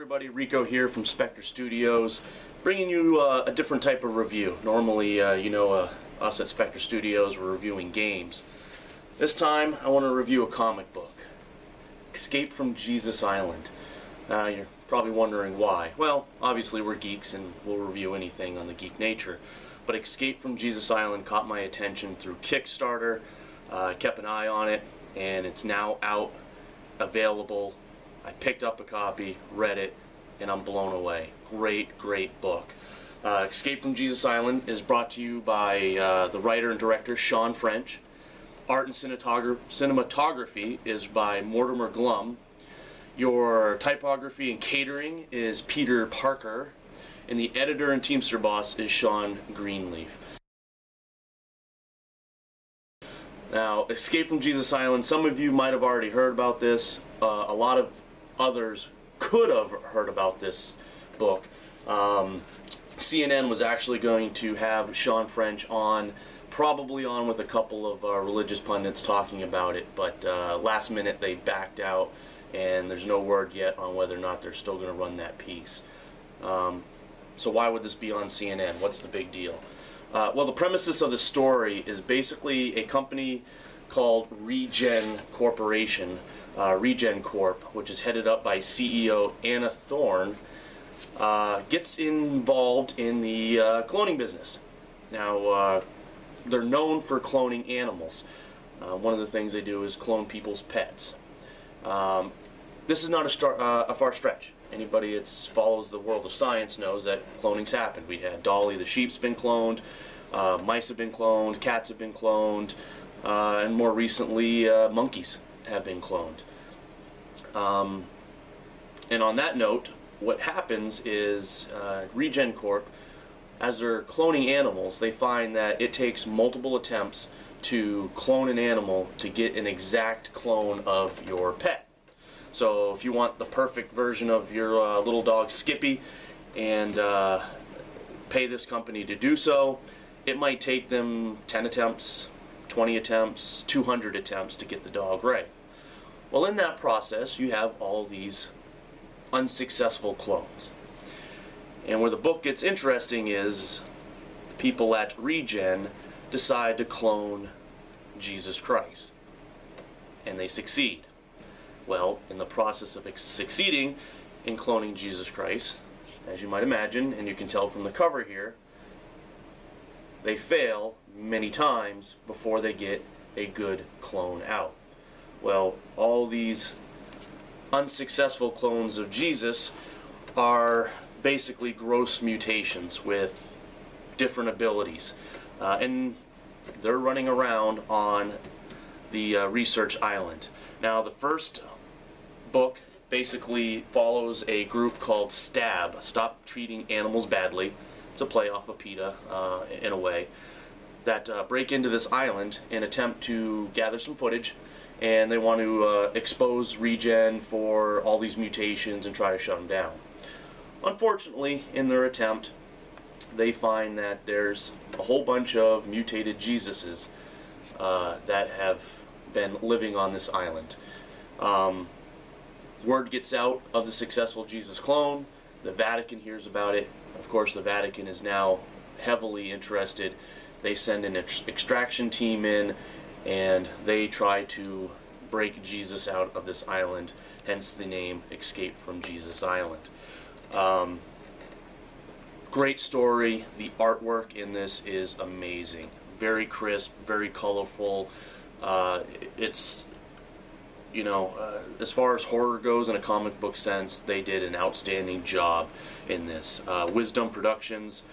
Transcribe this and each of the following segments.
everybody, Rico here from Spectre Studios, bringing you a different type of review. Normally, us at Spectre Studios, we're reviewing games. This time, I want to review a comic book, Escape from Jesus Island. You're probably wondering why. Well, obviously we're geeks and we'll review anything on the geek nature, but Escape from Jesus Island caught my attention through Kickstarter. I kept an eye on it, and it's now out, available. I picked up a copy, read it, and I'm blown away. Great, great book. Escape from Jesus Island is brought to you by the writer and director Sean French. Art and cinematography is by Mortimer Glum. Your typography and catering is Peter Parker. And the editor and teamster boss is Sean Greenleaf. Now, Escape from Jesus Island, some of you might have already heard about this. A lot of others could have heard about this book. CNN was actually going to have Sean French on, probably on with a couple of religious pundits talking about it, but last minute they backed out, and there's no word yet on whether or not they're still going to run that piece. So why would this be on CNN? What's the big deal? Well, the premises of the story is basically a company called Regen Corporation, Regen Corp, which is headed up by CEO Anna Thorne, gets involved in the cloning business. Now, they're known for cloning animals. One of the things they do is clone people's pets. This is not a far stretch. Anybody that follows the world of science knows that cloning's happened. We had Dolly the sheep's been cloned, mice have been cloned, cats have been cloned, and more recently monkeys have been cloned. And on that note, what happens is Regen Corp, as they're cloning animals, they find that it takes multiple attempts to clone an animal to get an exact clone of your pet. So if you want the perfect version of your little dog Skippy and pay this company to do so, it might take them 10 attempts, 20 attempts, 200 attempts to get the dog right. Well, in that process, you have all these unsuccessful clones. And where the book gets interesting is the people at Regen decide to clone Jesus Christ. And they succeed. Well, in the process of succeeding in cloning Jesus Christ, as you might imagine, and you can tell from the cover here, they fail many times before they get a good clone out. Well, all these unsuccessful clones of Jesus are basically gross mutations with different abilities. And they're running around on the research island. Now, the first book basically follows a group called STAB, Stop Treating Animals Badly. It's a play off of PETA in a way, that break into this island and attempt to gather some footage, and they want to expose Regen for all these mutations and try to shut them down. Unfortunately, in their attempt, they find that there's a whole bunch of mutated Jesuses that have been living on this island. Word gets out of the successful Jesus clone. The Vatican hears about it. Of course, the Vatican is now heavily interested. They send an extraction team in, and they try to break Jesus out of this island, hence the name Escape from Jesus Island. Great story. The artwork in this is amazing. Very crisp, very colorful. It's, you know, as far as horror goes in a comic book sense, they did an outstanding job in this. Wisdom Productions,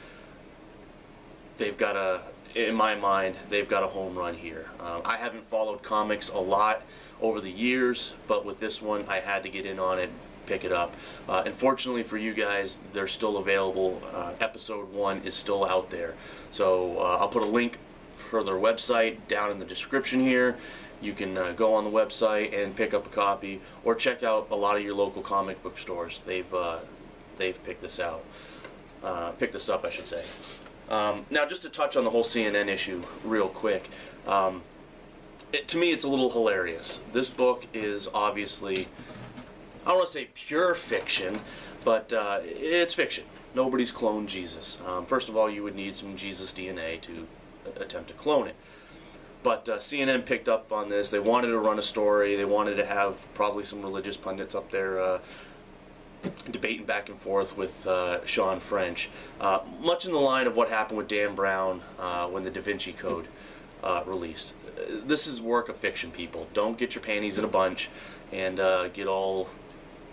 they've got a, in my mind, they've got a home run here. I haven't followed comics a lot over the years, but with this one, I had to get in on it, pick it up. Unfortunately for you guys, they're still available. Episode 1 is still out there. So I'll put a link for their website down in the description here. You can go on the website and pick up a copy, or check out a lot of your local comic book stores. They've picked this out, picked this up, I should say. Now, just to touch on the whole CNN issue real quick, to me it's a little hilarious. This book is obviously, I don't want to say pure fiction, But it's fiction. Nobody's cloned Jesus. First of all, you would need some Jesus DNA to attempt to clone it. But CNN picked up on this. They wanted to run a story. They wanted to have probably some religious pundits up there debating back and forth with Sean French. Much in the line of what happened with Dan Brown when the Da Vinci Code released. This is work of fiction, people. Don't get your panties in a bunch and get all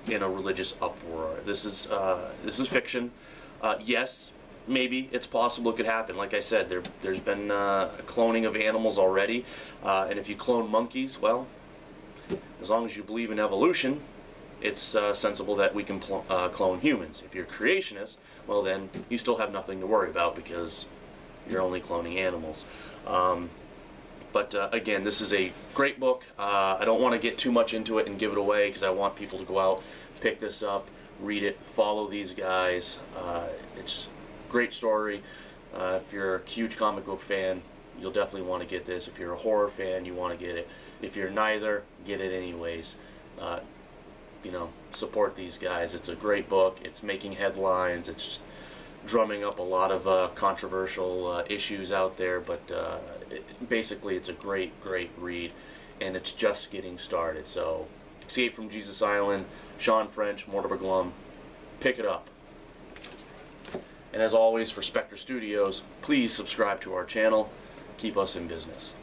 in a religious uproar. This is fiction. Yes, maybe it's possible it could happen. Like I said, there's been cloning of animals already, and if you clone monkeys, well, as long as you believe in evolution, it's sensible that we can clone humans. If you're creationist, well then you still have nothing to worry about because you're only cloning animals. But again, this is a great book. I don't want to get too much into it and give it away because I want people to go out, pick this up, read it, follow these guys. It's a great story. If you're a huge comic book fan, you'll definitely want to get this. If you're a horror fan, you want to get it. If you're neither, get it anyways. You know, support these guys. It's a great book. It's making headlines. It's drumming up a lot of controversial issues out there, but basically it's a great read, and it's just getting started. So Escape from Jesus Island, Sean French, Mortimer Glum, pick it up. And as always, for Spectre Studios, please subscribe to our channel. Keep us in business.